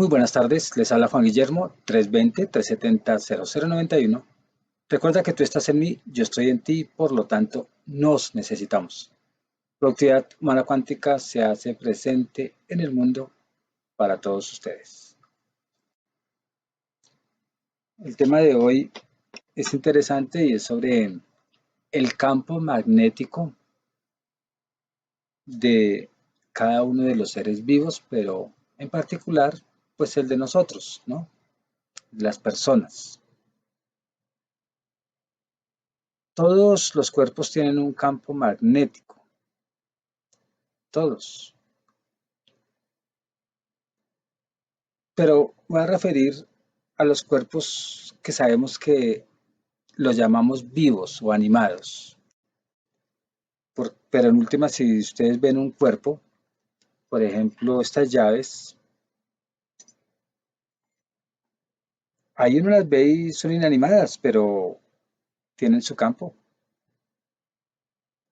Muy buenas tardes, les habla Juan Guillermo, 320-370-0091. Recuerda que tú estás en mí, yo estoy en ti, por lo tanto, nos necesitamos. Productividad humana cuántica se hace presente en el mundo para todos ustedes. El tema de hoy es interesante y es sobre el campo magnético de cada uno de los seres vivos, pero en particular, pues el de nosotros, ¿no? Las personas. Todos los cuerpos tienen un campo magnético, todos. Pero voy a referir a los cuerpos que sabemos que los llamamos vivos o animados. Pero en última, si ustedes ven un cuerpo, por ejemplo, estas llaves, ahí uno las ve y son inanimadas, pero tienen su campo.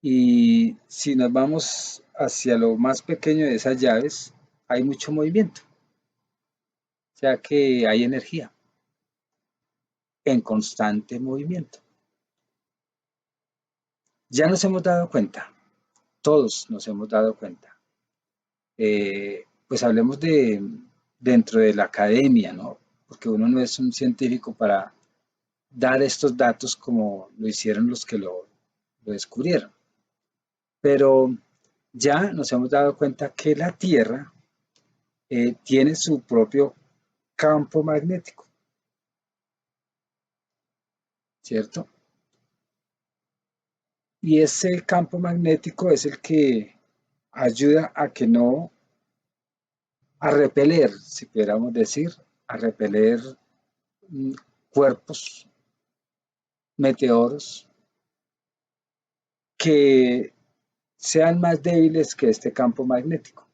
Y si nos vamos hacia lo más pequeño de esas llaves, hay mucho movimiento, o sea que hay energía en constante movimiento. Ya nos hemos dado cuenta, todos nos hemos dado cuenta. Pues hablemos de dentro de la academia, ¿no? Porque uno no es un científico para dar estos datos como lo hicieron los que lo descubrieron. Pero ya nos hemos dado cuenta que la Tierra tiene su propio campo magnético, ¿cierto? Y ese campo magnético es el que ayuda a que no, a repeler, si pudiéramos decir, a repeler mm, cuerpos, meteoros, que sean más débiles que este campo magnético.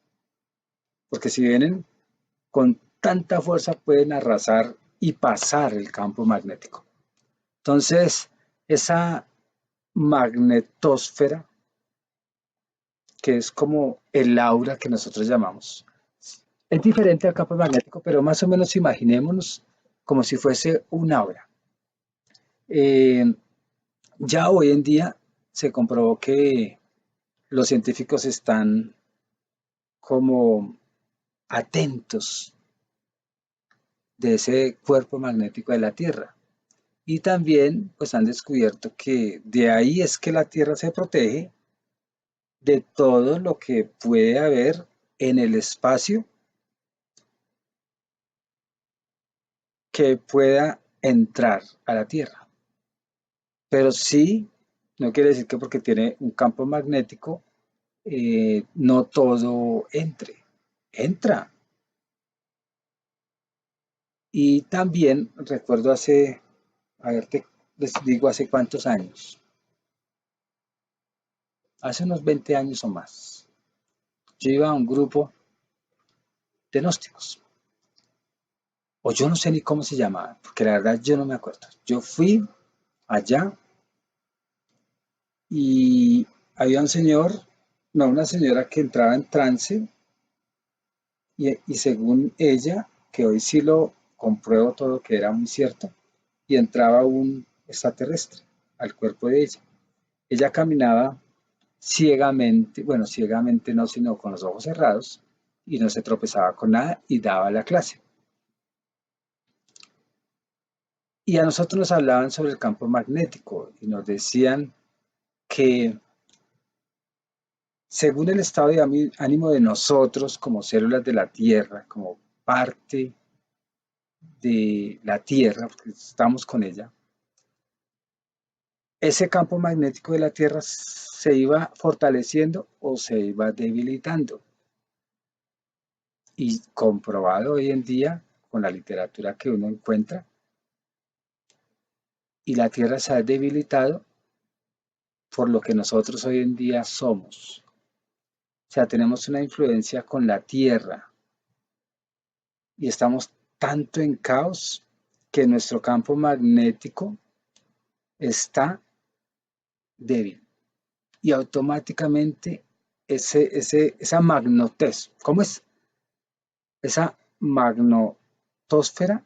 Porque si vienen con tanta fuerza pueden arrasar y pasar el campo magnético. Entonces, esa magnetosfera, que es como el aura que nosotros llamamos, es diferente al campo magnético, pero más o menos imaginémonos como si fuese un aura. Eh, ya hoy en día se comprobó que los científicos están como atentos de ese cuerpo magnético de la Tierra. Y también pues han descubierto que de ahí es que la Tierra se protege de todo lo que puede haber en el espacio que pueda entrar a la Tierra. Pero sí, no quiere decir que porque tiene un campo magnético no todo entre. Entra. Y también recuerdo hace, a ver, les digo hace cuántos años, hace unos 20 años o más, yo iba a un grupo de gnósticos, o yo no sé ni cómo se llamaba, porque la verdad yo no me acuerdo. Yo fui allá y había un señor, no, una señora que entraba en trance y según ella, que hoy sí lo compruebo todo que era muy cierto, y entraba un extraterrestre al cuerpo de ella. Ella caminaba ciegamente, bueno, ciegamente no, sino con los ojos cerrados, y no se tropezaba con nada y daba la clase. Y a nosotros nos hablaban sobre el campo magnético y nos decían que según el estado de ánimo de nosotros como células de la Tierra, como parte de la Tierra, porque estamos con ella, ese campo magnético de la Tierra se iba fortaleciendo o se iba debilitando. Y comprobado hoy en día con la literatura que uno encuentra, y la Tierra se ha debilitado por lo que nosotros hoy en día somos. O sea, tenemos una influencia con la Tierra y estamos tanto en caos que nuestro campo magnético está débil y automáticamente esa magnetez, ¿cómo es? Esa magnetosfera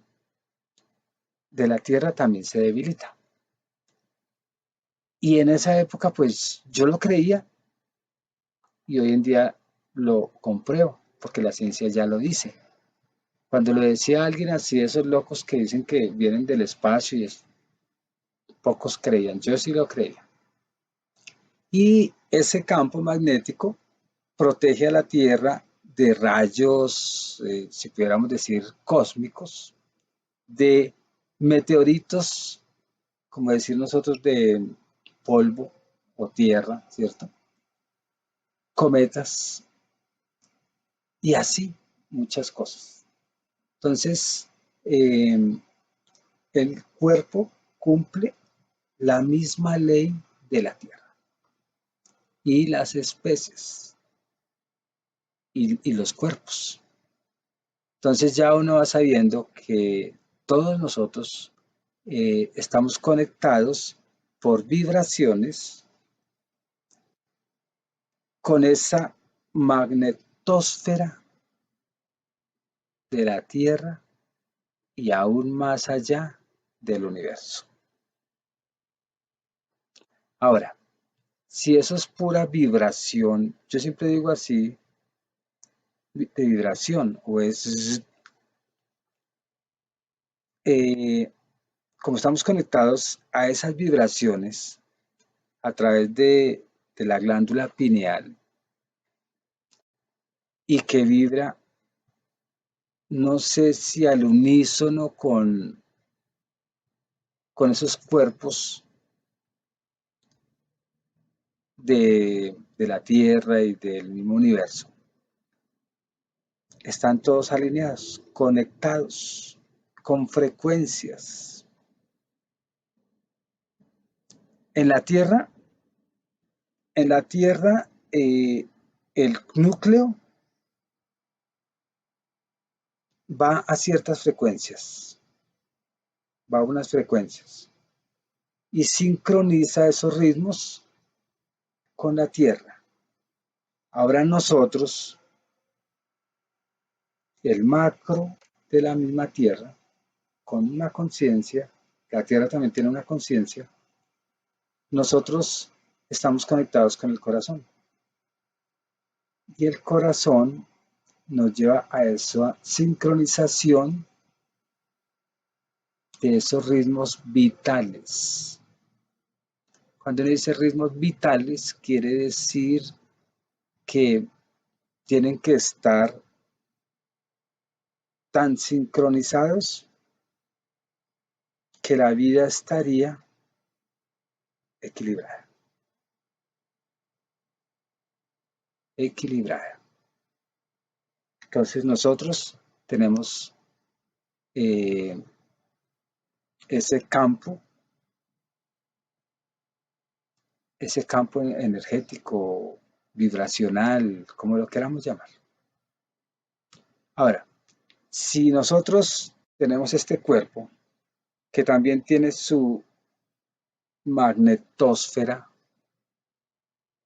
de la Tierra también se debilita. Y en esa época, pues yo lo creía y hoy en día lo compruebo, porque la ciencia ya lo dice. Cuando lo decía alguien así, esos locos que dicen que vienen del espacio y pocos creían, yo sí lo creía. Y ese campo magnético protege a la Tierra de rayos, si pudiéramos decir, cósmicos, de meteoritos, como decir nosotros, de polvo o tierra, ¿cierto? Cometas y así muchas cosas. Entonces, eh, el cuerpo cumple la misma ley de la Tierra y las especies y los cuerpos. Entonces ya uno va sabiendo que todos nosotros estamos conectados por vibraciones con esa magnetosfera de la Tierra y aún más allá del universo. Ahora, si eso es pura vibración, yo siempre digo así, de vibración, o es, eh, como estamos conectados a esas vibraciones a través de la glándula pineal y que vibra, no sé si al unísono con esos cuerpos de la Tierra y del mismo universo, están todos alineados, conectados, con frecuencias. En la Tierra, en la Tierra el núcleo va a ciertas frecuencias, va a unas frecuencias y sincroniza esos ritmos con la Tierra. Ahora nosotros, el macro de la misma Tierra, con una conciencia, la Tierra también tiene una conciencia, nosotros estamos conectados con el corazón. Y el corazón nos lleva a esa sincronización de esos ritmos vitales. Cuando uno dice ritmos vitales, quiere decir que tienen que estar tan sincronizados que la vida estaría equilibrada. Equilibrada. Entonces nosotros tenemos eh, ese ese campo energético, vibracional, como lo queramos llamar. Ahora, si nosotros tenemos este cuerpo que también tiene su magnetosfera,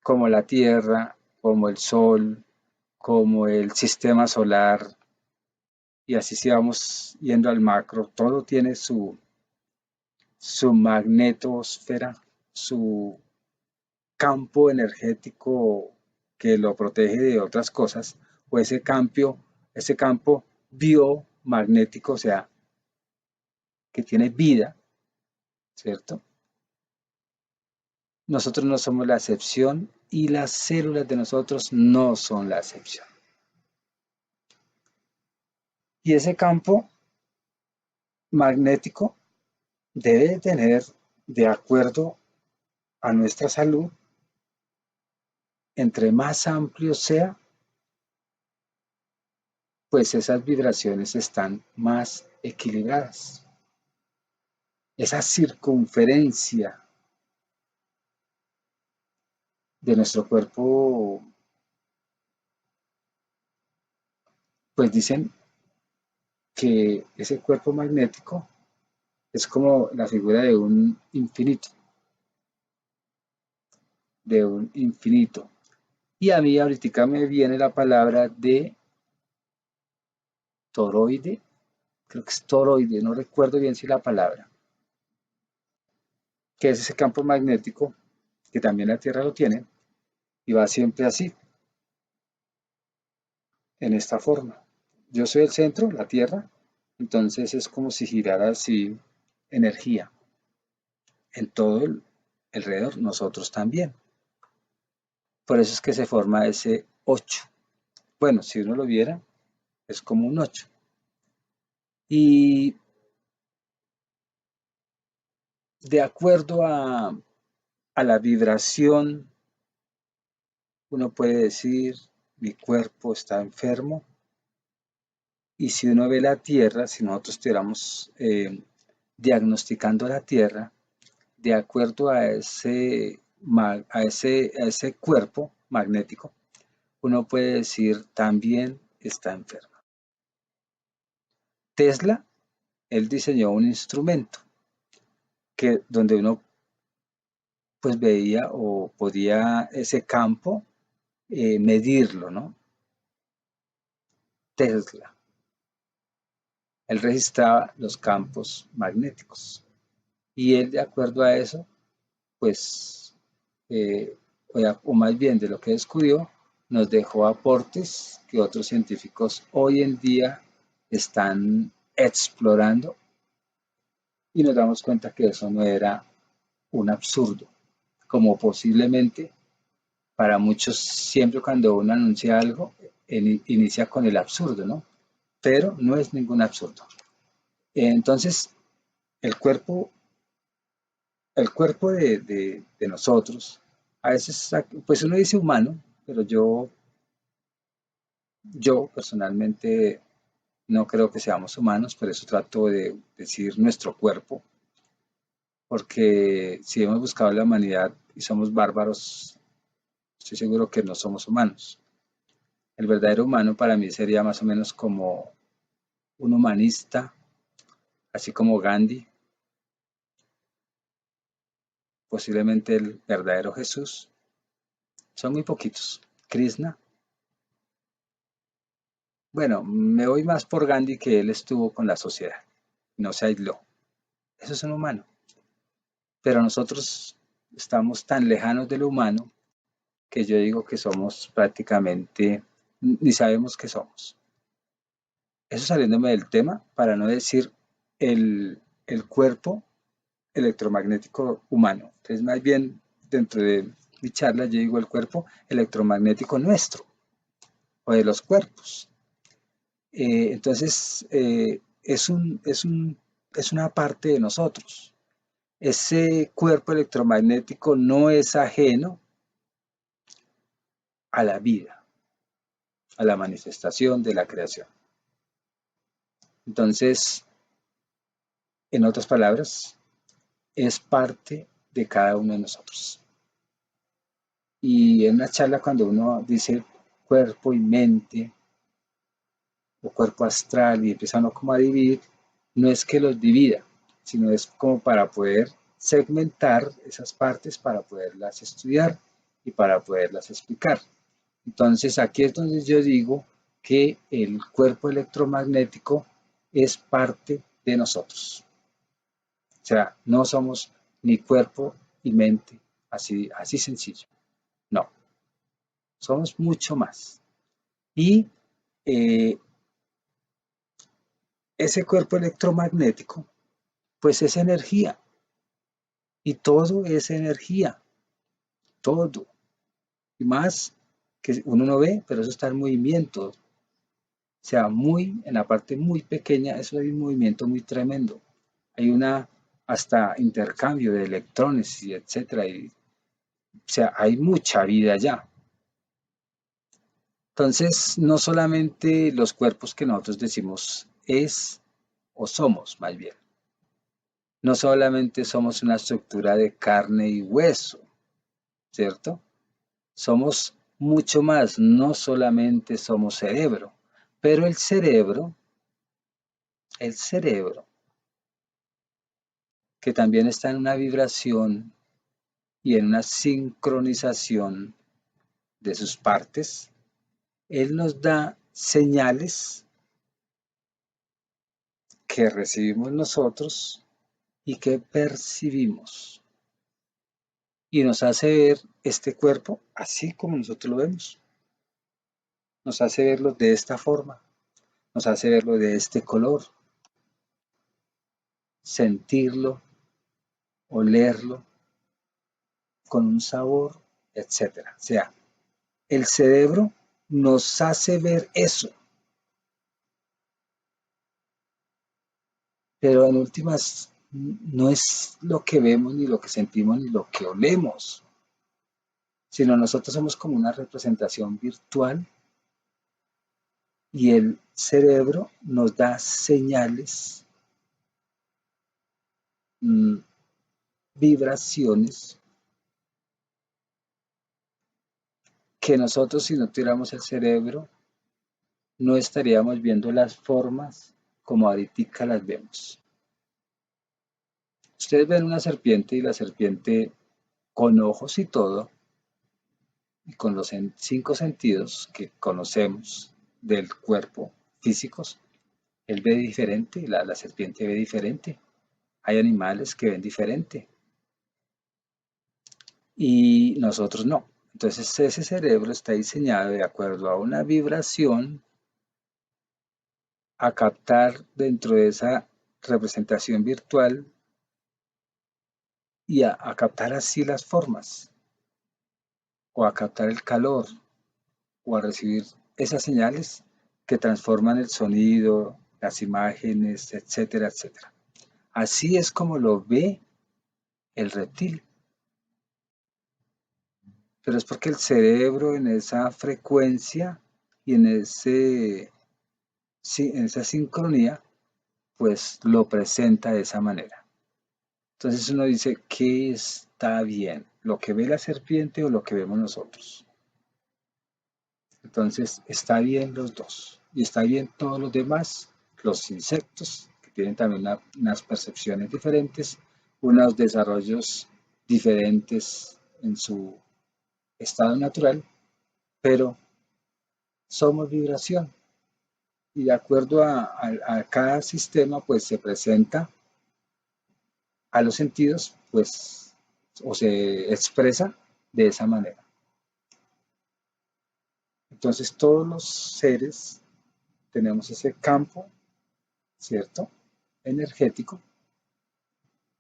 como la Tierra, como el Sol, como el sistema solar, y así si vamos yendo al macro, todo tiene su magnetosfera, su campo energético que lo protege de otras cosas, o ese campo biomagnético, o sea, que tiene vida, ¿cierto? Nosotros no somos la excepción y las células de nosotros no son la excepción. Y ese campo magnético debe tener, de acuerdo a nuestra salud, entre más amplio sea, pues esas vibraciones están más equilibradas. Esa circunferencia de nuestro cuerpo, pues dicen que ese cuerpo magnético es como la figura de un infinito. Y a mí ahorita me viene la palabra de toroide, creo que es toroide, no recuerdo bien si la palabra, que es ese campo magnético que también la Tierra lo tiene y va siempre así, en esta forma. Yo soy el centro, la Tierra, entonces es como si girara así energía en todo el alrededor, nosotros también. Por eso es que se forma ese 8. Bueno, si uno lo viera, es como un 8. Y de acuerdo a la vibración, uno puede decir, mi cuerpo está enfermo. Y si uno ve la Tierra, si nosotros estuviéramos diagnosticando la Tierra, de acuerdo a ese cuerpo magnético, uno puede decir también está enfermo. Tesla, él diseñó un instrumento donde uno pues veía o podía ese campo medirlo, ¿no? Tesla, él registraba los campos magnéticos y él de acuerdo a eso, pues, eh, o más bien de lo que descubrió, nos dejó aportes que otros científicos hoy en día están explorando y nos damos cuenta que eso no era un absurdo, como posiblemente para muchos siempre cuando uno anuncia algo, inicia con el absurdo, ¿no? Pero no es ningún absurdo. Entonces, el cuerpo, el cuerpo de nosotros, a veces, pues uno dice humano, pero yo personalmente no creo que seamos humanos, por eso trato de decir nuestro cuerpo, porque si hemos buscado la humanidad y somos bárbaros, estoy seguro que no somos humanos. El verdadero humano para mí sería más o menos como un humanista, así como Gandhi, posiblemente el verdadero Jesús. Son muy poquitos. Krishna. Bueno, me voy más por Gandhi, que él estuvo con la sociedad, no se aisló. Eso es un humano. Pero nosotros estamos tan lejanos de lo humano que yo digo que somos prácticamente, ni sabemos qué somos. Eso saliéndome del tema, para no decir el cuerpo electromagnético humano. Entonces, más bien, dentro de mi charla, yo digo el cuerpo electromagnético nuestro, o de los cuerpos. Entonces, es una parte de nosotros. Ese cuerpo electromagnético no es ajeno a la vida, a la manifestación de la creación. Entonces, en otras palabras, es parte de cada uno de nosotros. Y en una charla cuando uno dice cuerpo y mente o cuerpo astral y empieza uno como a dividir, no es que los divida, sino es como para poder segmentar esas partes para poderlas estudiar y para poderlas explicar. Entonces aquí es donde yo digo que el cuerpo electromagnético es parte de nosotros. O sea, no somos ni cuerpo y mente, así sencillo. No, somos mucho más. Y eh, ese cuerpo electromagnético, pues es energía. Y todo es energía. Todo. Y más que uno no ve, pero eso está en movimiento. O sea, en la parte muy pequeña, eso hay un movimiento muy tremendo. Hay hasta intercambio de electrones y etcétera. O sea, hay mucha vida allá. Entonces, no solamente los cuerpos que nosotros decimos es o somos, más bien. No solamente somos una estructura de carne y hueso, ¿cierto? Somos mucho más, no solamente somos cerebro, pero el cerebro, que también está en una vibración y en una sincronización de sus partes, él nos da señales que recibimos nosotros y que percibimos. Y nos hace ver este cuerpo así como nosotros lo vemos. Nos hace verlo de esta forma, nos hace verlo de este color, sentirlo, olerlo, con un sabor, etcétera. O sea, el cerebro nos hace ver eso, pero en últimas no es lo que vemos, ni lo que sentimos, ni lo que olemos, sino nosotros somos como una representación virtual y el cerebro nos da señales, mm, vibraciones, que nosotros si no tuviéramos el cerebro no estaríamos viendo las formas como ahorita las vemos. Ustedes ven una serpiente y la serpiente con ojos y todo, y con los cinco sentidos que conocemos del cuerpo físicos, él ve diferente, la serpiente ve diferente. Hay animales que ven diferente y nosotros no. Entonces ese cerebro está diseñado de acuerdo a una vibración a captar dentro de esa representación virtual y a captar así las formas, o a captar el calor, o a recibir esas señales que transforman el sonido, las imágenes, etcétera, etcétera. Así es como lo ve el reptil. Pero es porque el cerebro en esa frecuencia y en esa sincronía, pues lo presenta de esa manera. Entonces uno dice, ¿qué está bien? ¿Lo que ve la serpiente o lo que vemos nosotros? Entonces está bien los dos. Y está bien todos los demás, los insectos, que tienen también unas percepciones diferentes, unos desarrollos diferentes en su estado natural, pero somos vibración. Y de acuerdo a cada sistema, pues se presenta a los sentidos, pues, o se expresa de esa manera. Entonces todos los seres tenemos ese campo, ¿cierto? Energético,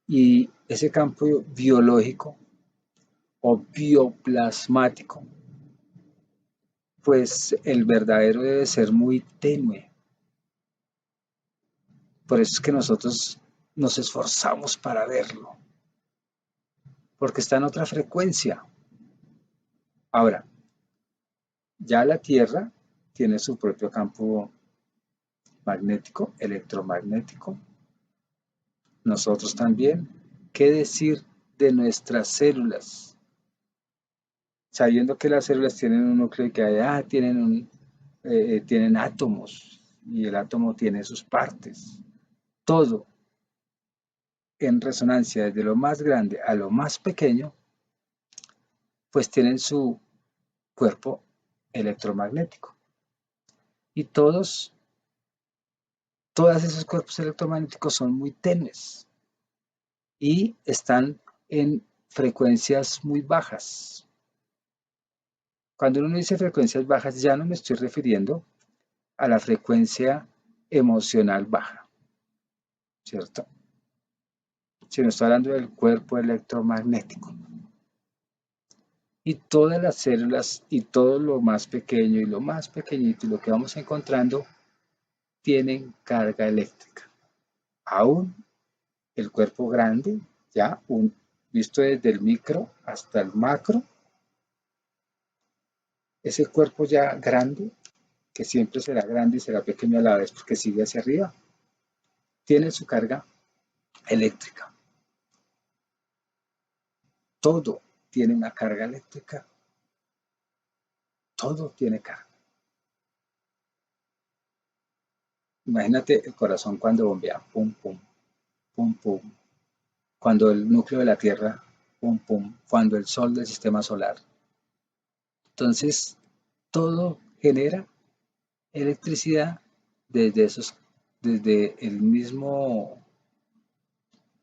y ese campo biológico o bioplasmático, pues el verdadero debe ser muy tenue. Por eso es que nosotros nos esforzamos para verlo, porque está en otra frecuencia. Ahora, ya la Tierra tiene su propio campo magnético, electromagnético. Nosotros también. ¿Qué decir de nuestras células? Sabiendo que las células tienen un núcleo y que tienen átomos y el átomo tiene sus partes. Todo en resonancia desde lo más grande a lo más pequeño, pues tienen su cuerpo electromagnético. Y todos esos cuerpos electromagnéticos son muy tenues y están en frecuencias muy bajas. Cuando uno dice frecuencias bajas, ya no me estoy refiriendo a la frecuencia emocional baja, ¿cierto? Sino estoy hablando del cuerpo electromagnético. Y todas las células y todo lo más pequeño y lo más pequeñito y lo que vamos encontrando tienen carga eléctrica. Aún el cuerpo grande, ya visto desde el micro hasta el macro, ese cuerpo ya grande, que siempre será grande y será pequeño a la vez porque sigue hacia arriba, tiene su carga eléctrica. Todo tiene una carga eléctrica. Todo tiene carga. Imagínate el corazón cuando bombea, pum, pum, pum, pum. Cuando el núcleo de la Tierra, pum, pum. Cuando el Sol del sistema solar. Entonces, todo genera electricidad desde esos desde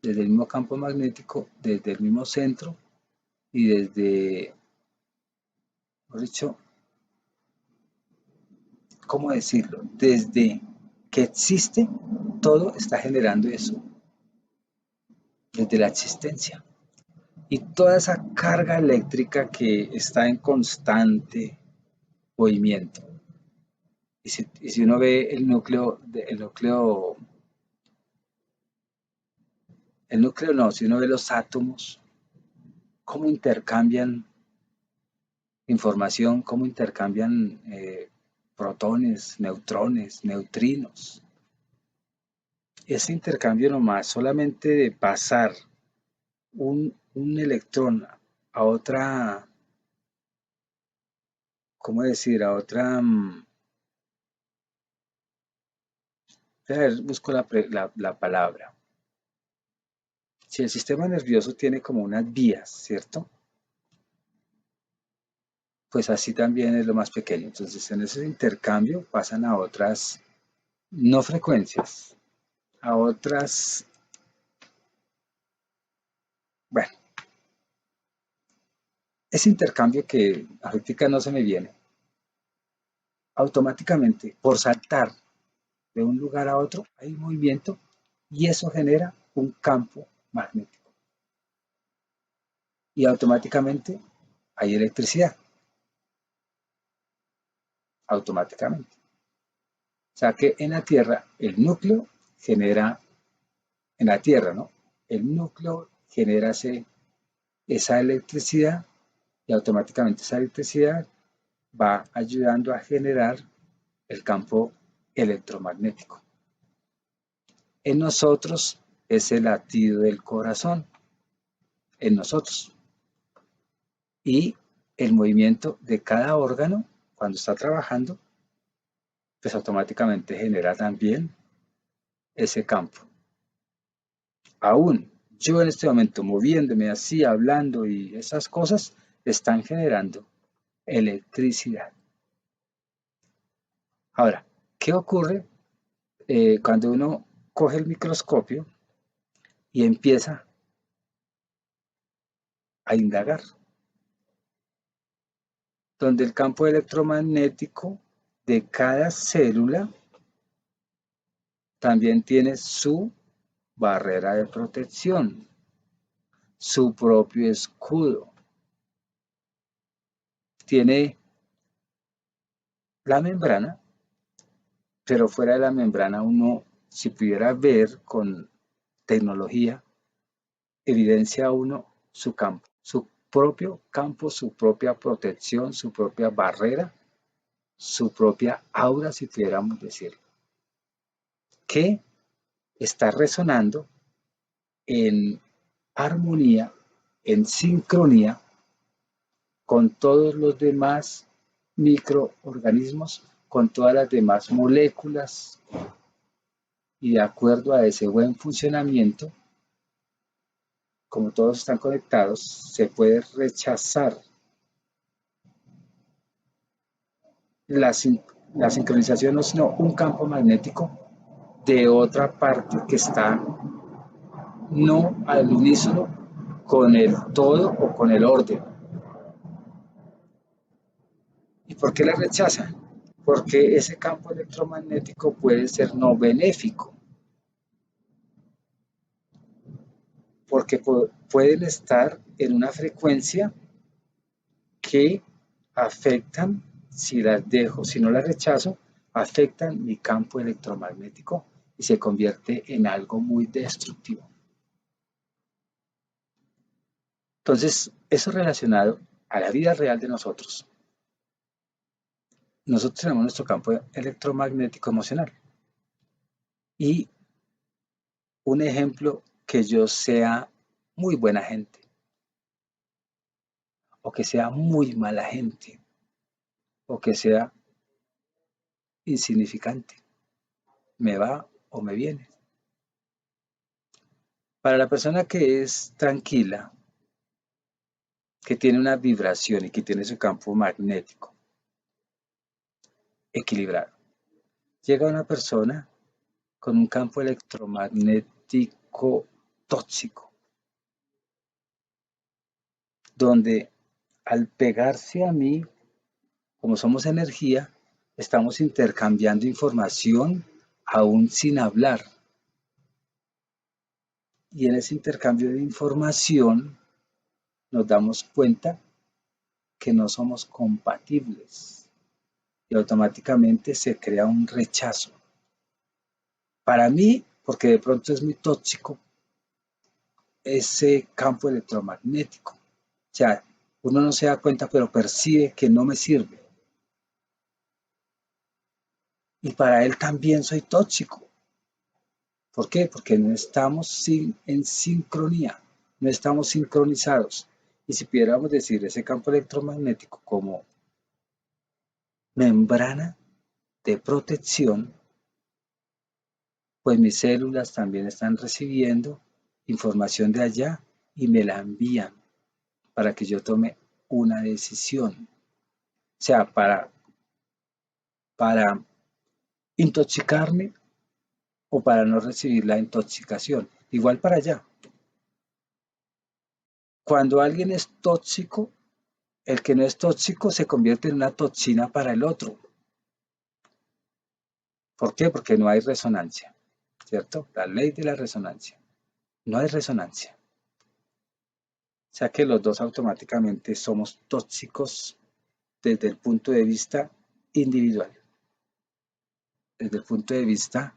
desde el mismo campo magnético, desde el mismo centro y desde, mejor dicho, ¿cómo decirlo? Desde que existe, todo está generando eso, desde la existencia. Y toda esa carga eléctrica que está en constante movimiento. Y si uno ve el núcleo no, si uno ve los átomos, cómo intercambian información, cómo intercambian protones, neutrones, neutrinos. Ese intercambio nomás, solamente de pasar un electrón a otra, ¿cómo decir? A otra, a ver, busco la palabra. Si el sistema nervioso tiene como unas vías, ¿cierto? Pues así también es lo más pequeño. Entonces, en ese intercambio pasan a otras, no frecuencias, a otras, bueno, ese intercambio que ahorita no se me viene, automáticamente, por saltar de un lugar a otro, hay un movimiento y eso genera un campo magnético. Y automáticamente hay electricidad, automáticamente. O sea que en la Tierra el núcleo genera, en la Tierra, ¿no? El núcleo genera esa electricidad y automáticamente esa electricidad va ayudando a generar el campo electromagnético. En nosotros es el latido del corazón, en nosotros. Y el movimiento de cada órgano, cuando está trabajando, pues automáticamente genera también ese campo. Aún yo en este momento moviéndome así, hablando y esas cosas, están generando electricidad. Ahora, ¿qué ocurre cuando uno coge el microscopio y empieza a indagar? Donde el campo electromagnético de cada célula también tiene su barrera de protección, su propio escudo. Tiene la membrana, pero fuera de la membrana uno, si pudiera ver con tecnología, evidencia uno su propio campo, su propia protección, su propia barrera, su propia aura, si pudiéramos decirlo, que está resonando en armonía, en sincronía con todos los demás microorganismos, con todas las demás moléculas y de acuerdo a ese buen funcionamiento, como todos están conectados, se puede rechazar la, la sincronización, no sino un campo magnético de otra parte que está no al unísono con el todo o con el orden. ¿Y por qué la rechazan? Porque ese campo electromagnético puede ser no benéfico, porque pueden estar en una frecuencia que afectan, si las dejo, si no las rechazo, afectan mi campo electromagnético y se convierte en algo muy destructivo. Entonces, eso relacionado a la vida real de nosotros. Nosotros tenemos nuestro campo electromagnético emocional. Y un ejemplo que yo sea muy buena gente o que sea muy mala gente o que sea insignificante, me va o me viene. Para la persona que es tranquila, que tiene una vibración y que tiene su campo magnético equilibrado, llega una persona con un campo electromagnético tóxico, donde al pegarse a mí, como somos energía, estamos intercambiando información aún sin hablar. Y en ese intercambio de información nos damos cuenta que no somos compatibles y automáticamente se crea un rechazo. Para mí, porque de pronto es muy tóxico ese campo electromagnético. O sea, uno no se da cuenta, pero percibe que no me sirve. Y para él también soy tóxico. ¿Por qué? Porque no estamos en sincronía, no estamos sincronizados. Y si pudiéramos decir ese campo electromagnético como membrana de protección, pues mis células también están recibiendo información de allá y me la envían para que yo tome una decisión. O sea, para intoxicarme o para no recibir la intoxicación. Igual para allá. Cuando alguien es tóxico, el que no es tóxico se convierte en una toxina para el otro. ¿Por qué? Porque no hay resonancia, ¿cierto? La ley de la resonancia. No hay resonancia. O sea que los dos automáticamente somos tóxicos desde el punto de vista individual, desde el punto de vista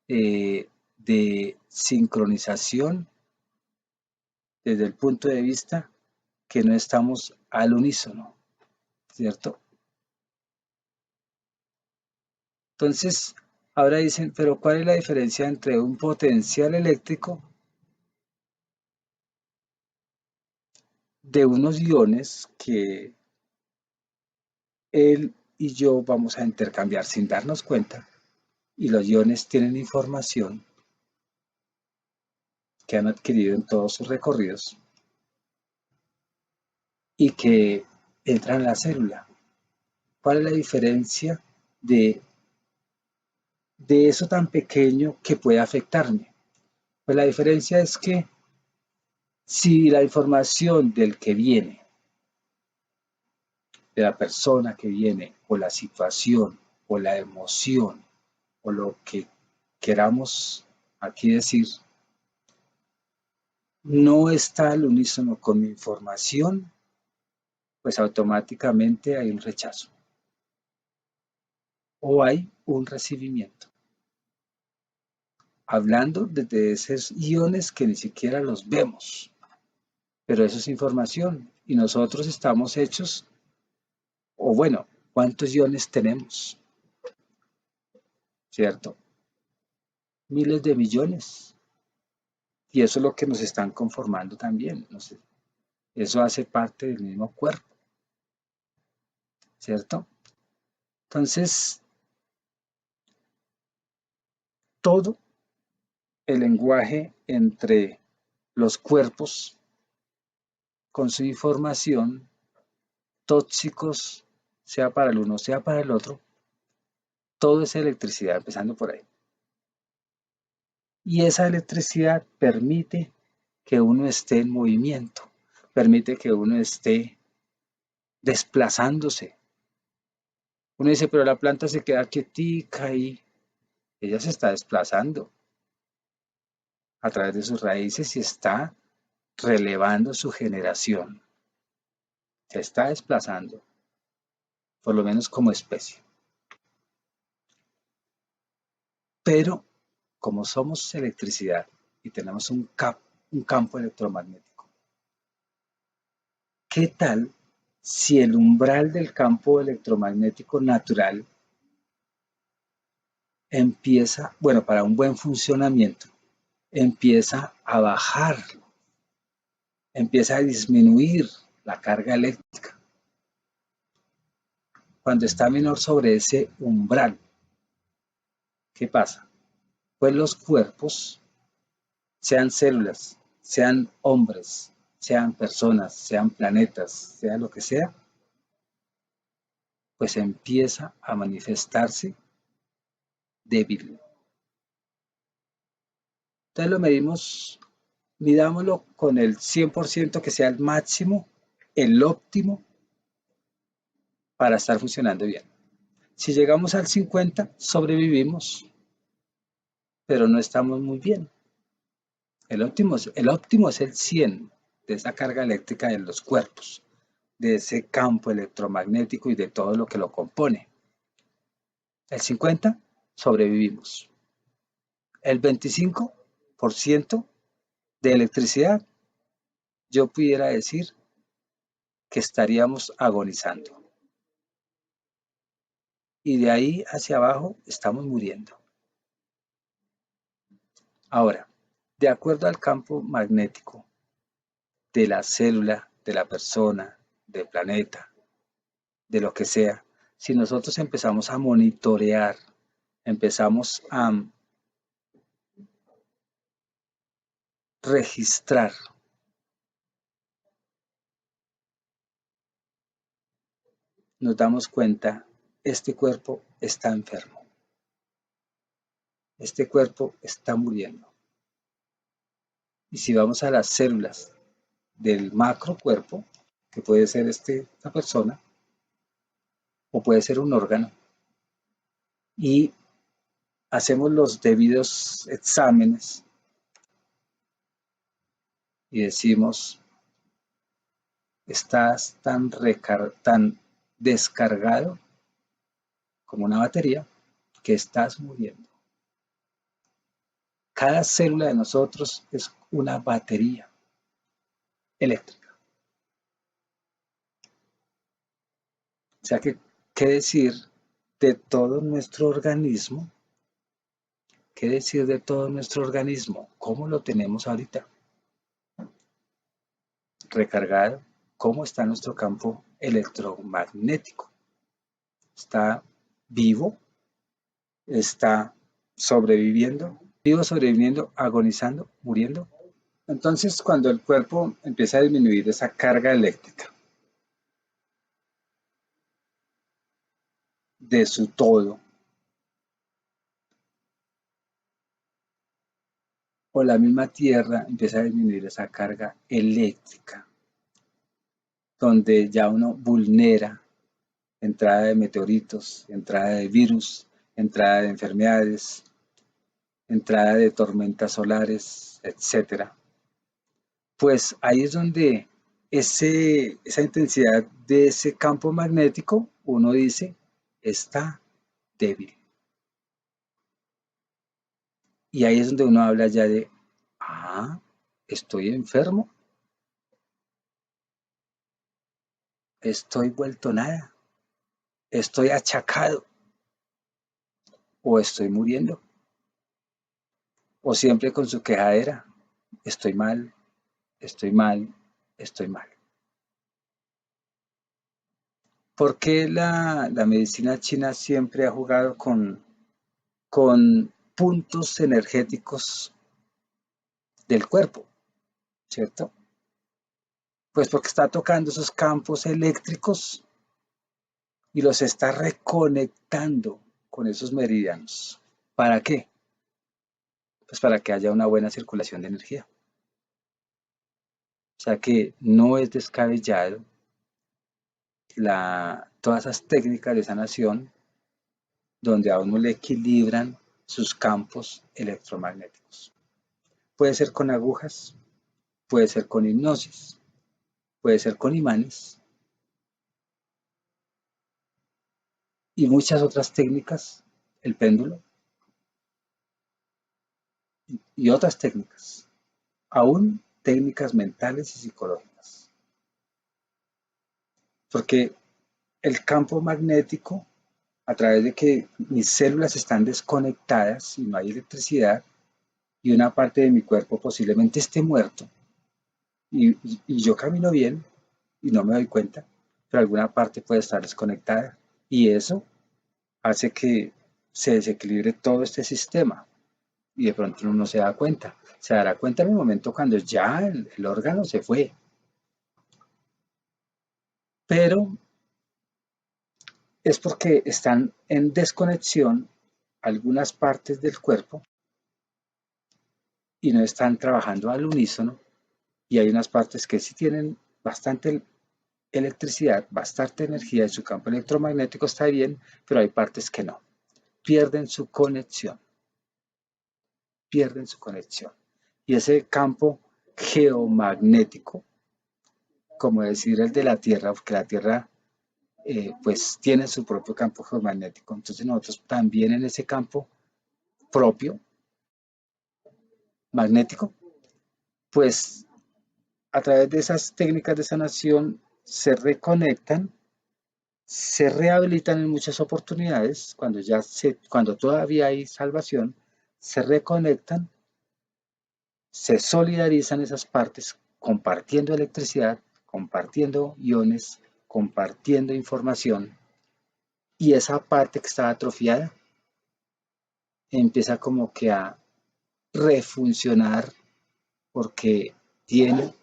de sincronización, desde el punto de vista que no estamos al unísono, ¿cierto? Entonces, ahora dicen, pero ¿cuál es la diferencia entre un potencial eléctrico de unos iones que él y yo vamos a intercambiar sin darnos cuenta? Y los iones tienen información que han adquirido en todos sus recorridos y que entran en la célula. ¿Cuál es la diferencia de, de eso tan pequeño que puede afectarme? Pues la diferencia es que si la información del que viene, de la persona que viene, o la situación, o la emoción, o lo que queramos aquí decir, no está al unísono con mi información, pues automáticamente hay un rechazo o hay un recibimiento. Hablando desde esos iones que ni siquiera los vemos, pero eso es información y nosotros estamos hechos, o bueno, ¿cuántos iones tenemos? ¿Cierto? Miles de millones. Y eso es lo que nos están conformando también. No sé, eso hace parte del mismo cuerpo, ¿cierto? Entonces, todo el lenguaje entre los cuerpos con su información, tóxicos, sea para el uno, sea para el otro, todo es electricidad, empezando por ahí. Y esa electricidad permite que uno esté en movimiento, permite que uno esté desplazándose. Uno dice, pero la planta se queda quietica y ella se está desplazando a través de sus raíces y está relevando su generación. Se está desplazando, por lo menos como especie. Pero como somos electricidad y tenemos un campo electromagnético, ¿qué tal si el umbral del campo electromagnético natural empieza, bueno, para un buen funcionamiento, empieza a bajar, empieza a disminuir la carga eléctrica cuando está menor sobre ese umbral? ¿Qué pasa? Pues los cuerpos, sean células, sean hombres, sean personas, sean planetas, sea lo que sea, pues empieza a manifestarse débil, Entonces lo medimos, midámoslo con el 100% que sea el máximo, el óptimo para estar funcionando bien. Si llegamos al 50, sobrevivimos, pero no estamos muy bien. El óptimo es el 100 de esa carga eléctrica de los cuerpos, de ese campo electromagnético y de todo lo que lo compone. El 50, sobrevivimos. El 25% de electricidad, yo pudiera decir que estaríamos agonizando. Y de ahí hacia abajo estamos muriendo. Ahora, de acuerdo al campo magnético de la célula, de la persona, del planeta, de lo que sea, si nosotros empezamos a monitorear, empezamos a registrar, nos damos cuenta, este cuerpo está enfermo, este cuerpo está muriendo. Y si vamos a las células del macro cuerpo, que puede ser esta persona, o puede ser un órgano, y hacemos los debidos exámenes y decimos, estás tan descargado como una batería que estás muriendo. Cada célula de nosotros es una batería eléctrica. O sea que, ¿qué decir de todo nuestro organismo? ¿Qué decir de todo nuestro organismo? ¿Cómo lo tenemos ahorita? Recargado. ¿Cómo está nuestro campo electromagnético? ¿Está vivo? ¿Está sobreviviendo? ¿Vivo, sobreviviendo, agonizando, muriendo? Entonces, cuando el cuerpo empieza a disminuir esa carga eléctrica de su todo, o la misma Tierra empieza a disminuir esa carga eléctrica, donde ya uno vulnera entrada de meteoritos, entrada de virus, entrada de enfermedades, entrada de tormentas solares, etcétera. Pues ahí es donde esa intensidad de ese campo magnético, uno dice, está débil. Y ahí es donde uno habla ya de, estoy enfermo, estoy vuelto nada, estoy achacado o estoy muriendo. O siempre con su quejadera, estoy mal, estoy mal, estoy mal. ¿Por qué la medicina china siempre ha jugado con puntos energéticos del cuerpo, cierto? Pues porque está tocando esos campos eléctricos y los está reconectando con esos meridianos. ¿Para qué? Pues para que haya una buena circulación de energía. O sea que no es descabellado todas esas técnicas de sanación donde a uno le equilibran sus campos electromagnéticos. Puede ser con agujas, puede ser con hipnosis, puede ser con imanes y muchas otras técnicas, el péndulo y otras técnicas, aún técnicas mentales y psicológicas. Porque el campo magnético, a través de que mis células están desconectadas y no hay electricidad, y una parte de mi cuerpo posiblemente esté muerto, y yo camino bien y no me doy cuenta, pero alguna parte puede estar desconectada, y eso hace que se desequilibre todo este sistema, y de pronto uno no se da cuenta. Se dará cuenta en el momento cuando ya el órgano se fue. Pero es porque están en desconexión algunas partes del cuerpo y no están trabajando al unísono, y hay unas partes que sí tienen bastante electricidad, bastante energía y su campo electromagnético está bien, pero hay partes que no. Pierden su conexión, pierden su conexión. Y ese campo geomagnético, como decir el de la Tierra, porque la Tierra pues tiene su propio campo geomagnético. Entonces nosotros también en ese campo propio magnético, pues a través de esas técnicas de sanación se reconectan, se rehabilitan en muchas oportunidades, cuando todavía hay salvación, se reconectan, se solidarizan esas partes compartiendo electricidad, compartiendo iones, compartiendo información, y esa parte que está atrofiada empieza como que a refuncionar porque tiene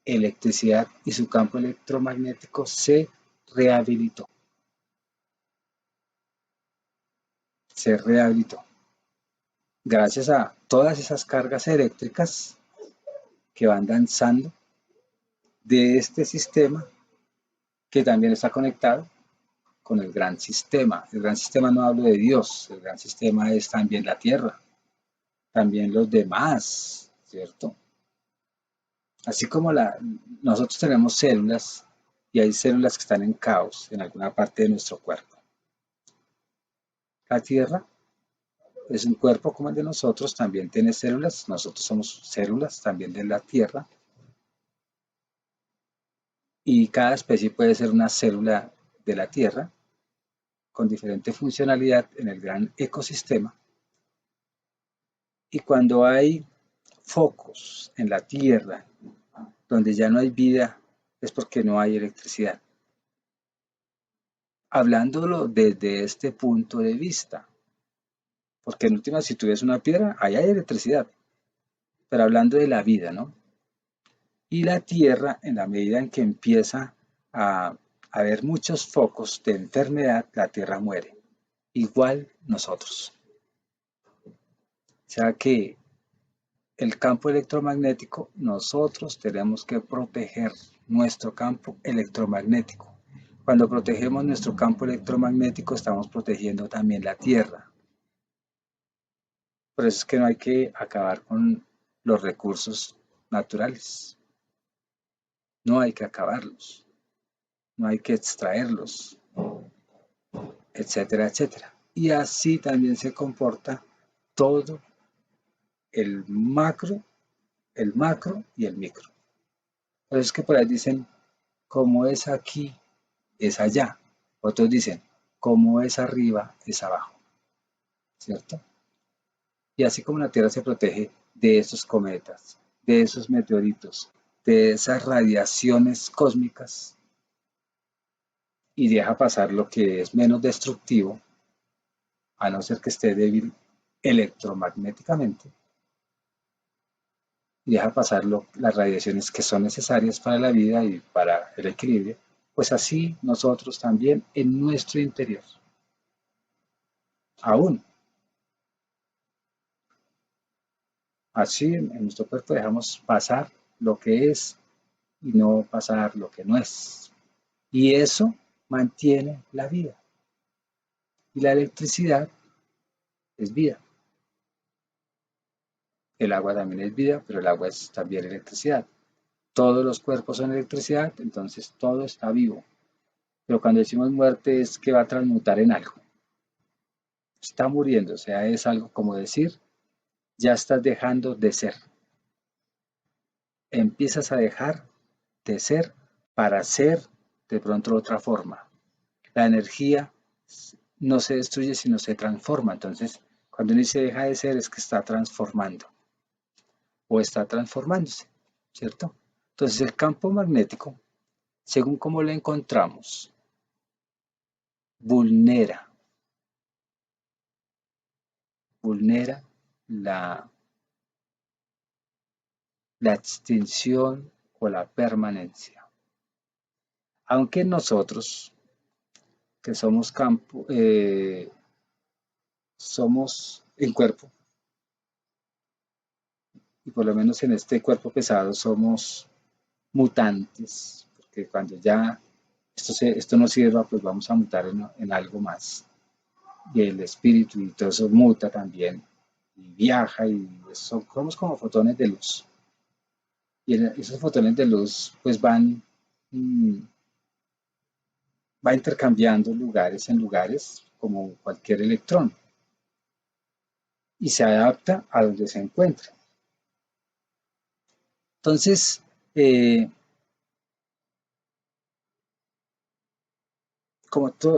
electricidad y su campo electromagnético se rehabilitó, se rehabilitó. Gracias a todas esas cargas eléctricas que van danzando de este sistema que también está conectado con el gran sistema. El gran sistema no hablo de Dios, el gran sistema es también la Tierra, también los demás, ¿cierto? Así como nosotros tenemos células y hay células que están en caos en alguna parte de nuestro cuerpo. La Tierra es un cuerpo como el de nosotros, también tiene células, nosotros somos células también de la Tierra y cada especie puede ser una célula de la Tierra con diferente funcionalidad en el gran ecosistema. Y cuando hay focos en la Tierra donde ya no hay vida, es porque no hay electricidad. Hablándolo desde este punto de vista, porque en última, si tú ves una piedra, ahí hay electricidad, pero hablando de la vida, ¿no? Y la Tierra, en la medida en que empieza a haber muchos focos de enfermedad, la Tierra muere. Igual nosotros. O sea que el campo electromagnético, nosotros tenemos que proteger nuestro campo electromagnético. Cuando protegemos nuestro campo electromagnético, estamos protegiendo también la Tierra. Por eso es que no hay que acabar con los recursos naturales. No hay que acabarlos. No hay que extraerlos, etcétera, etcétera. Y así también se comporta todo el macro y el micro. Por eso es que por ahí dicen, como es aquí, es allá. Otros dicen, como es arriba, es abajo. ¿Cierto? Y así como la Tierra se protege de esos cometas, de esos meteoritos, de esas radiaciones cósmicas y deja pasar lo que es menos destructivo, a no ser que esté débil electromagnéticamente, y deja pasar las radiaciones que son necesarias para la vida y para el equilibrio, pues así nosotros también en nuestro interior, aún así en nuestro cuerpo dejamos pasar lo que es y no pasar lo que no es. Y eso mantiene la vida. Y la electricidad es vida. El agua también es vida, pero el agua es también electricidad. Todos los cuerpos son electricidad, entonces todo está vivo. Pero cuando decimos muerte es que va a transmutar en algo. Está muriendo, o sea, es algo como decir, ya estás dejando de ser. Empiezas a dejar de ser para ser de pronto de otra forma. La energía no se destruye, sino se transforma. Entonces, cuando uno dice deja de ser, es que está transformando o está transformándose, ¿cierto? Entonces, el campo magnético, según como lo encontramos, vulnera, vulnera la, la extinción o la permanencia. Aunque nosotros, que somos campo, somos en cuerpo, y por lo menos en este cuerpo pesado somos mutantes, porque cuando ya esto no sirva, pues vamos a mutar en algo más. Y el espíritu y todo eso muta también, y viaja, y somos como fotones de luz. Y esos fotones de luz pues mm, va intercambiando lugares en lugares como cualquier electrón y se adapta a donde se encuentra. Entonces, eh,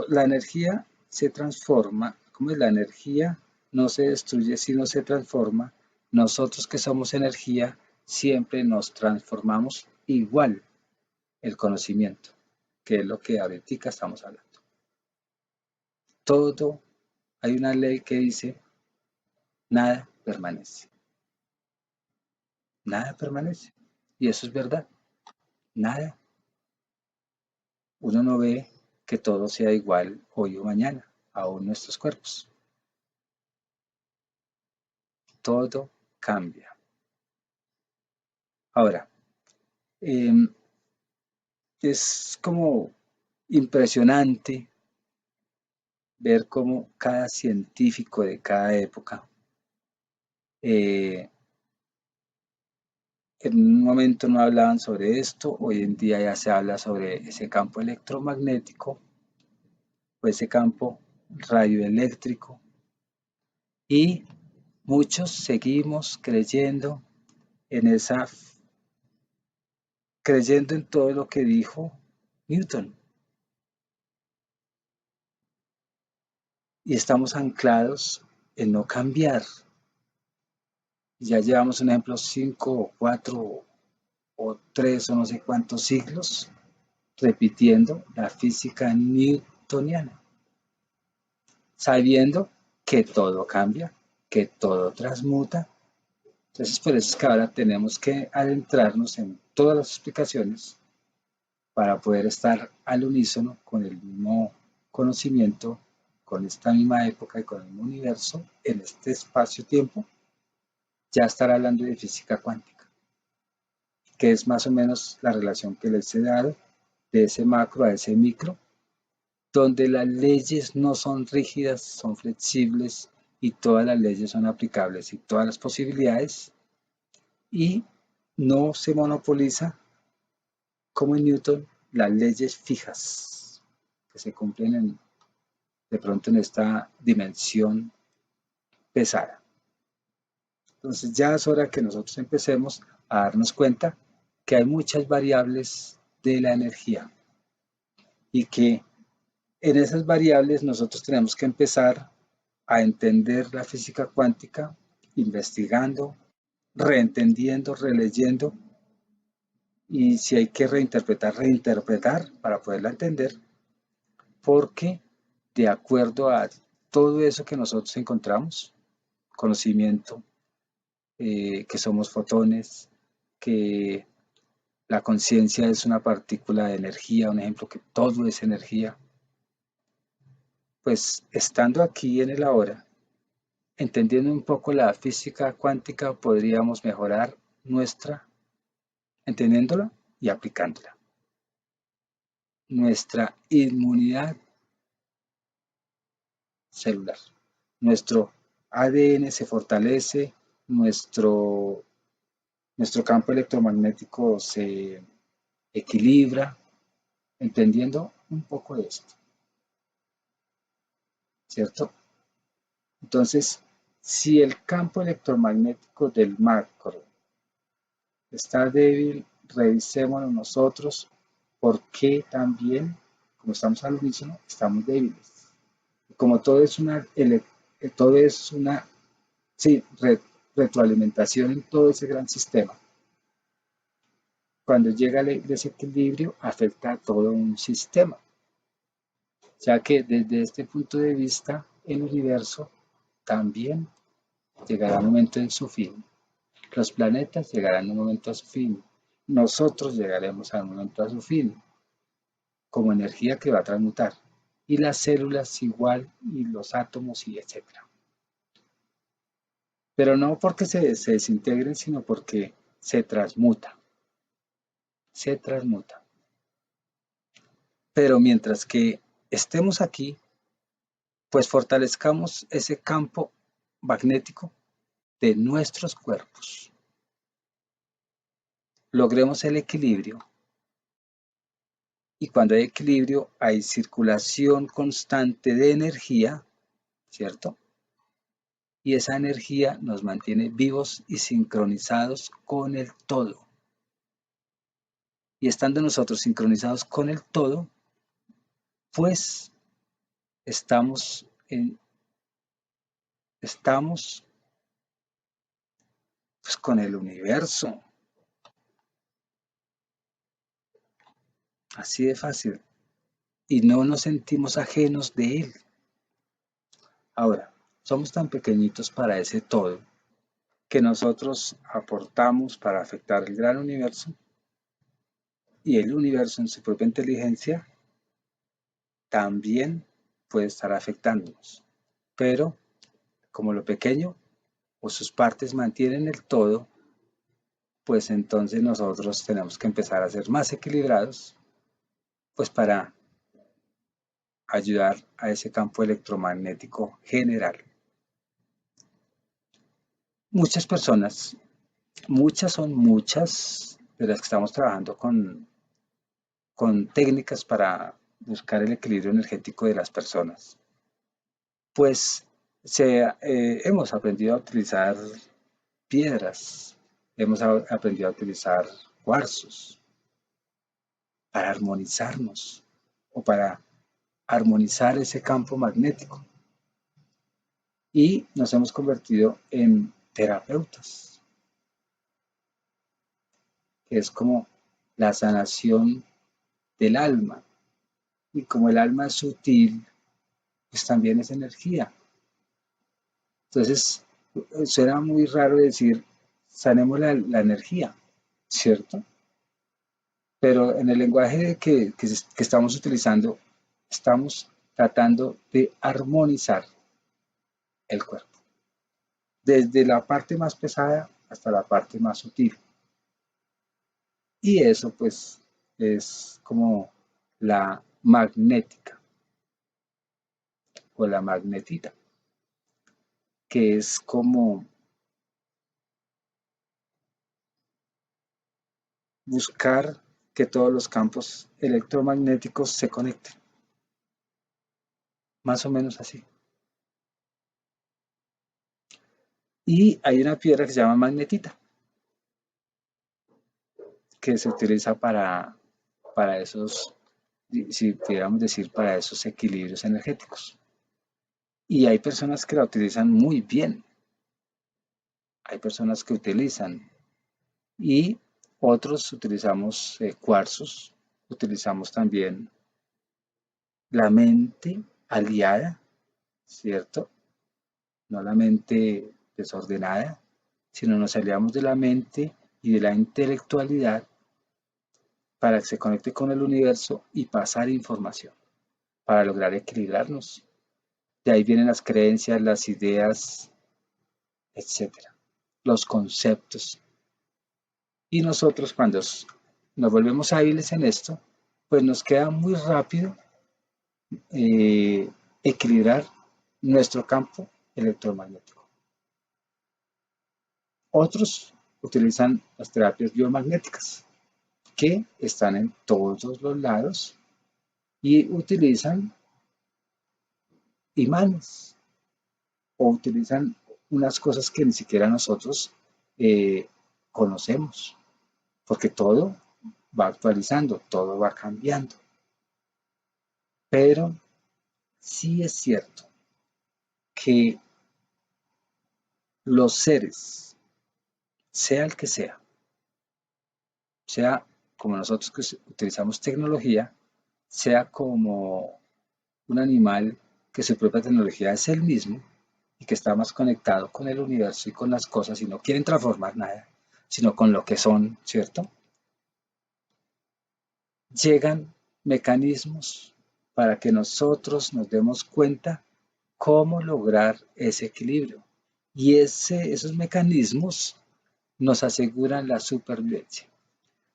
la energía se transforma, como es la energía no se destruye sino se transforma, nosotros que somos energía siempre nos transformamos igual el conocimiento, que es lo que ahorita estamos hablando. Todo, hay una ley que dice, nada permanece, nada permanece. Y eso es verdad, nada. Uno no ve que todo sea igual hoy o mañana, aún nuestros cuerpos. Todo cambia. Ahora, eh, es como impresionante ver cómo cada científico de cada época, eh, en un momento no hablaban sobre esto, hoy en día ya se habla sobre ese campo electromagnético o ese campo radioeléctrico y muchos seguimos creyendo en todo lo que dijo Newton y estamos anclados en no cambiar. Ya llevamos un ejemplo 5 o 4 o 3 o no sé cuántos siglos repitiendo la física newtoniana, sabiendo que todo cambia, que todo transmuta. Entonces, por eso es que ahora tenemos que adentrarnos en todas las explicaciones para poder estar al unísono con el mismo conocimiento, con esta misma época y con el mismo universo, en este espacio-tiempo, ya estar hablando de física cuántica, que es más o menos la relación que les he dado de ese macro a ese micro, donde las leyes no son rígidas, son flexibles y todas las leyes son aplicables y todas las posibilidades y no se monopoliza como en Newton las leyes fijas que se cumplen de pronto en esta dimensión pesada. Entonces ya es hora que nosotros empecemos a darnos cuenta que hay muchas variables de la energía y que en esas variables nosotros tenemos que empezar a entender la física cuántica, investigando, reentendiendo, releyendo, y si hay que reinterpretar, reinterpretar para poderla entender, porque de acuerdo a todo eso que nosotros encontramos, conocimiento, que somos fotones, que la conciencia es una partícula de energía, un ejemplo que todo es energía, pues estando aquí en el ahora, entendiendo un poco la física cuántica, podríamos mejorar entendiéndola y aplicándola. Nuestra inmunidad celular. Nuestro ADN se fortalece, nuestro campo electromagnético se equilibra, entendiendo un poco de esto, ¿cierto? Entonces, si el campo electromagnético del macro está débil, revisémonos nosotros por qué también, como estamos al unísono, estamos débiles. Como todo es una sí, retroalimentación en todo ese gran sistema. Cuando llega el desequilibrio, afecta a todo un sistema, ya que desde este punto de vista, el universo también llegará un momento en su fin. Los planetas llegarán en un momento a su fin. Nosotros llegaremos a un momento a su fin, como energía que va a transmutar. Y las células igual, y los átomos, y etcétera. pero no porque se desintegren, sino porque se transmuta, se transmuta. Pero mientras que estemos aquí, pues fortalezcamos ese campo magnético de nuestros cuerpos. Logremos el equilibrio y cuando hay equilibrio hay circulación constante de energía, ¿cierto? Y esa energía nos mantiene vivos y sincronizados con el todo. Y estando nosotros sincronizados con el todo, pues estamos estamos pues, con el universo. Así de fácil. Y no nos sentimos ajenos de él. Ahora, somos tan pequeñitos para ese todo que nosotros aportamos para afectar el gran universo y el universo en su propia inteligencia también puede estar afectándonos. Pero como lo pequeño o sus partes mantienen el todo, pues entonces nosotros tenemos que empezar a ser más equilibrados, pues para ayudar a ese campo electromagnético general. Muchas personas, muchas son muchas de las que estamos trabajando con técnicas para buscar el equilibrio energético de las personas. Pues hemos aprendido a utilizar piedras, hemos aprendido a utilizar cuarzos para armonizarnos o para armonizar ese campo magnético. Y nos hemos convertido en terapeutas, que es como la sanación del alma. Y como el alma es sutil, pues también es energía. Entonces, suena muy raro decir, sanemos la energía, ¿cierto? Pero en el lenguaje que estamos utilizando, estamos tratando de armonizar el cuerpo, desde la parte más pesada hasta la parte más sutil. Y eso pues es como la magnética o la magnetita, que es como buscar que todos los campos electromagnéticos se conecten, más o menos así. Y hay una piedra que se llama magnetita, que se utiliza para esos, si pudiéramos decir, para esos equilibrios energéticos. Y hay personas que la utilizan muy bien, hay personas que utilizan y otros utilizamos cuarzos, utilizamos también la mente aliada, ¿cierto? No la mente desordenada, sino nos aliamos de la mente y de la intelectualidad para que se conecte con el universo y pasar información, para lograr equilibrarnos. De ahí vienen las creencias, las ideas, etcétera, los conceptos. Y nosotros cuando nos volvemos hábiles en esto, pues nos queda muy rápido equilibrar nuestro campo electromagnético. Otros utilizan las terapias biomagnéticas, que están en todos los lados y utilizan imanes o utilizan unas cosas que ni siquiera nosotros conocemos, porque todo va actualizando, todo va cambiando. Pero sí es cierto que los seres, sea el que sea como nosotros que utilizamos tecnología, sea como un animal que su propia tecnología es el mismo y que está más conectado con el universo y con las cosas y no quieren transformar nada, sino con lo que son, ¿cierto? Llegan mecanismos para que nosotros nos demos cuenta cómo lograr ese equilibrio. Y esos mecanismos nos aseguran la supervivencia.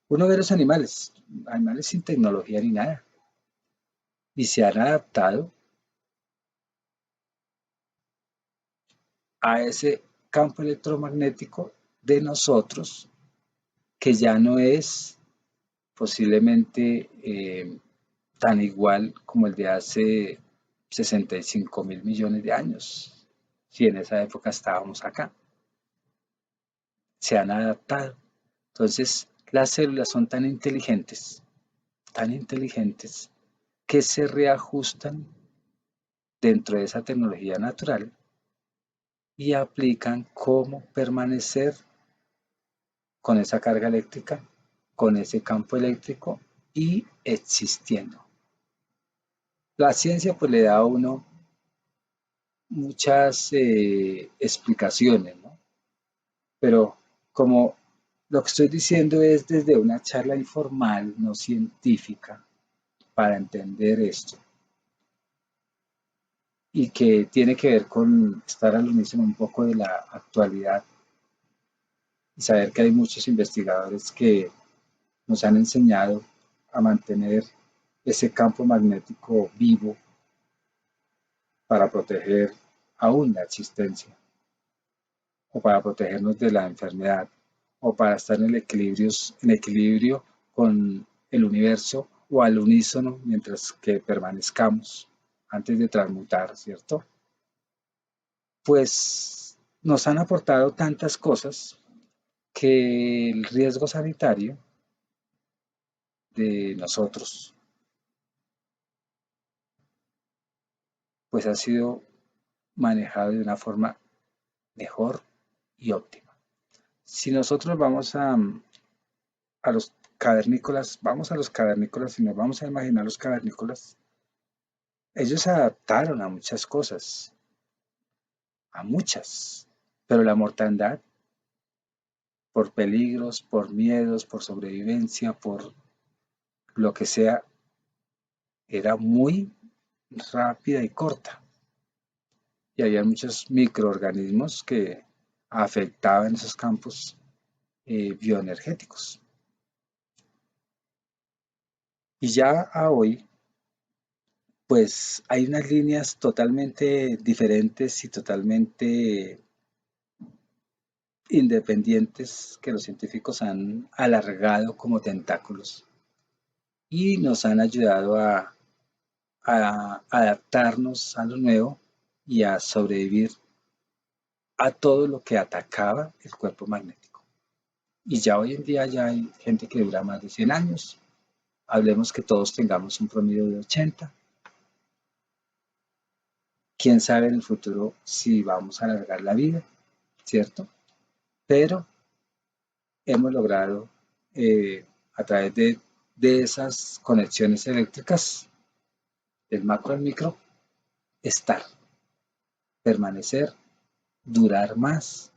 Uno ve los animales, animales sin tecnología ni nada, y se han adaptado a ese campo electromagnético de nosotros, que ya no es posiblemente tan igual como el de hace 65.000 millones de años, si en esa época estábamos acá. Se han adaptado. Entonces, las células son tan inteligentes, que se reajustan dentro de esa tecnología natural y aplican cómo permanecer con esa carga eléctrica, con ese campo eléctrico y existiendo. La ciencia pues le da a uno muchas explicaciones, ¿no? Pero como lo que estoy diciendo es desde una charla informal, no científica, para entender esto, y que tiene que ver con estar al unísono un poco de la actualidad y saber que hay muchos investigadores que nos han enseñado a mantener ese campo magnético vivo para proteger aún la existencia, o para protegernos de la enfermedad, o para estar en equilibrio con el universo o al unísono mientras que permanezcamos antes de transmutar, ¿cierto? Pues nos han aportado tantas cosas que el riesgo sanitario de nosotros pues ha sido manejado de una forma mejor y óptima. Si nosotros vamos a los cavernícolas, vamos a los cavernícolas y nos vamos a imaginar los cavernícolas, ellos se adaptaron a muchas cosas, a muchas, pero la mortandad, por peligros, por miedos, por sobrevivencia, por lo que sea, era muy rápida y corta. Y había muchos microorganismos que afectaban esos campos bioenergéticos. Y ya a hoy, pues hay unas líneas totalmente diferentes y totalmente independientes que los científicos han alargado como tentáculos y nos han ayudado a adaptarnos a lo nuevo y a sobrevivir a todo lo que atacaba el cuerpo magnético. Y ya hoy en día ya hay gente que dura más de 100 años. Hablemos que todos tengamos un promedio de 80. Quién sabe en el futuro si vamos a alargar la vida, ¿cierto? Pero hemos logrado a través de esas conexiones eléctricas, del macro al micro, estar, permanecer, durar más,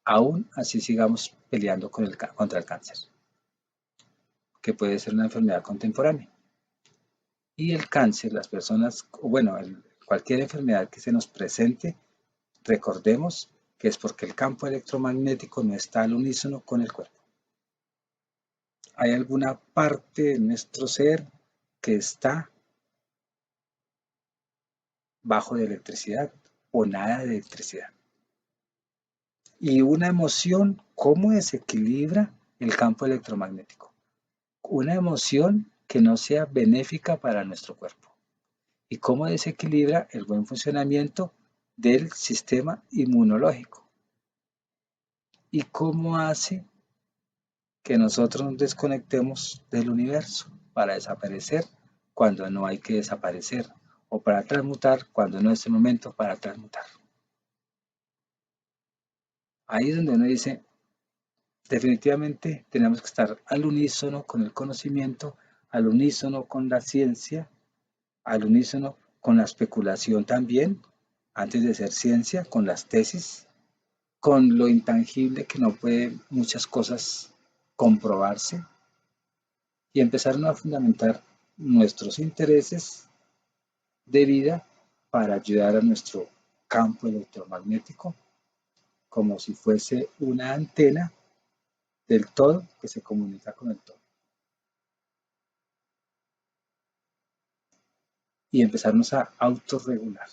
aún así sigamos peleando contra el cáncer, que puede ser una enfermedad contemporánea. Y el cáncer, las personas, bueno, cualquier enfermedad que se nos presente, recordemos que es porque el campo electromagnético no está al unísono con el cuerpo. Hay alguna parte de nuestro ser que está bajo de electricidad o nada de electricidad. Y una emoción, ¿cómo desequilibra el campo electromagnético? Una emoción que no sea benéfica para nuestro cuerpo. ¿Y cómo desequilibra el buen funcionamiento del sistema inmunológico? ¿Y cómo hace que nosotros nos desconectemos del universo para desaparecer cuando no hay que desaparecer, o para transmutar cuando no es el momento para transmutar? Ahí es donde uno dice, definitivamente tenemos que estar al unísono con el conocimiento, al unísono con la ciencia, al unísono con la especulación también, antes de ser ciencia, con las tesis, con lo intangible que no puede muchas cosas comprobarse, y empezar a fundamentar nuestros intereses de vida para ayudar a nuestro campo electromagnético como si fuese una antena del todo que se comunica con el todo. Y empezarnos a autorregular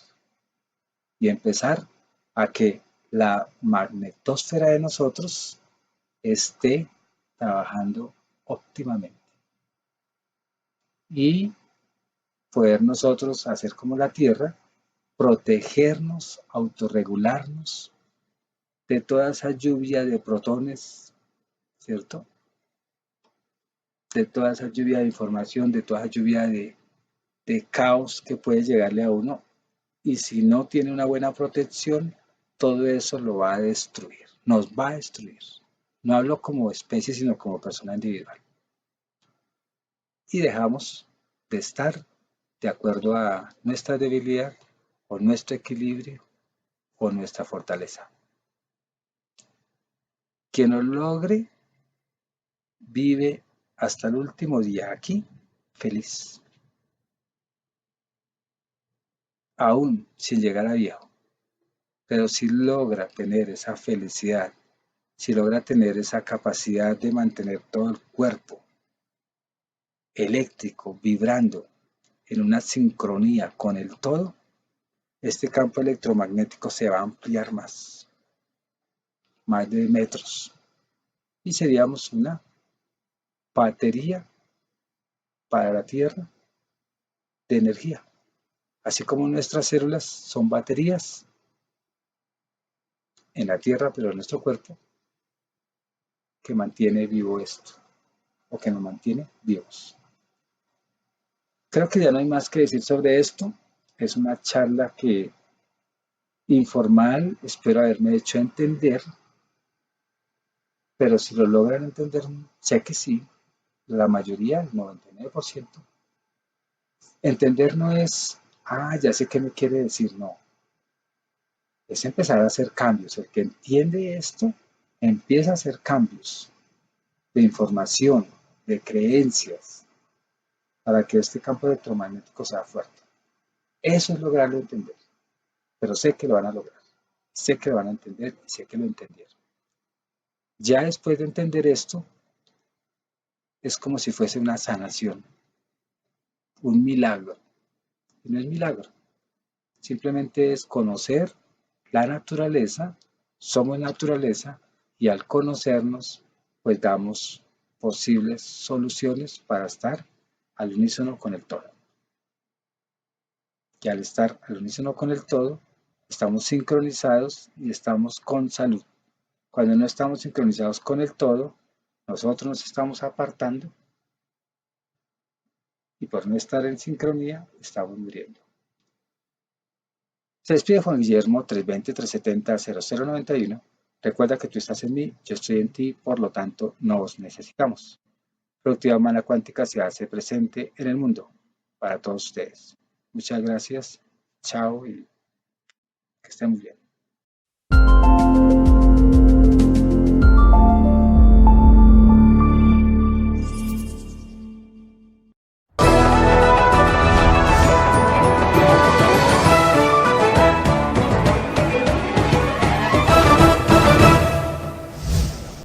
y empezar a que la magnetosfera de nosotros esté trabajando óptimamente y poder nosotros hacer como la Tierra, protegernos, autorregularnos de toda esa lluvia de protones, ¿cierto? De toda esa lluvia de información, de toda esa lluvia de caos que puede llegarle a uno. Y si no tiene una buena protección, todo eso lo va a destruir, nos va a destruir. No hablo como especie, sino como persona individual. Y dejamos de estar de acuerdo a nuestra debilidad o nuestro equilibrio o nuestra fortaleza. Quien lo logre vive hasta el último día aquí feliz, aún sin llegar a viejo. Pero si logra tener esa felicidad, si logra tener esa capacidad de mantener todo el cuerpo eléctrico vibrando en una sincronía con el todo, este campo electromagnético se va a ampliar más de metros, y seríamos una batería para la Tierra de energía. Así como nuestras células son baterías en la Tierra, pero en nuestro cuerpo, que mantiene vivo esto, o que nos mantiene vivos. Creo que ya no hay más que decir sobre esto. Es una charla que informal, espero haberme hecho entender, pero si lo logran entender, sé que sí, la mayoría, el 99%. Entender no es, ya sé qué me quiere decir, no. Es empezar a hacer cambios. El que entiende esto, empieza a hacer cambios de información, de creencias, para que este campo electromagnético sea fuerte. Eso es lograrlo entender, pero sé que lo van a lograr, sé que lo van a entender y sé que lo entendieron. Ya después de entender esto, es como si fuese una sanación, un milagro. Y no es milagro, simplemente es conocer la naturaleza, somos naturaleza y al conocernos, pues damos posibles soluciones para estar al unísono con el todo. Y al estar al unísono con el todo, estamos sincronizados y estamos con salud. Cuando no estamos sincronizados con el todo, nosotros nos estamos apartando y por no estar en sincronía, estamos muriendo. Se despide Juan Guillermo 320-370-0091. Recuerda que tú estás en mí, yo estoy en ti, por lo tanto nos necesitamos. Productividad Humana Cuántica se hace presente en el mundo para todos ustedes. Muchas gracias, chao y que estén muy bien.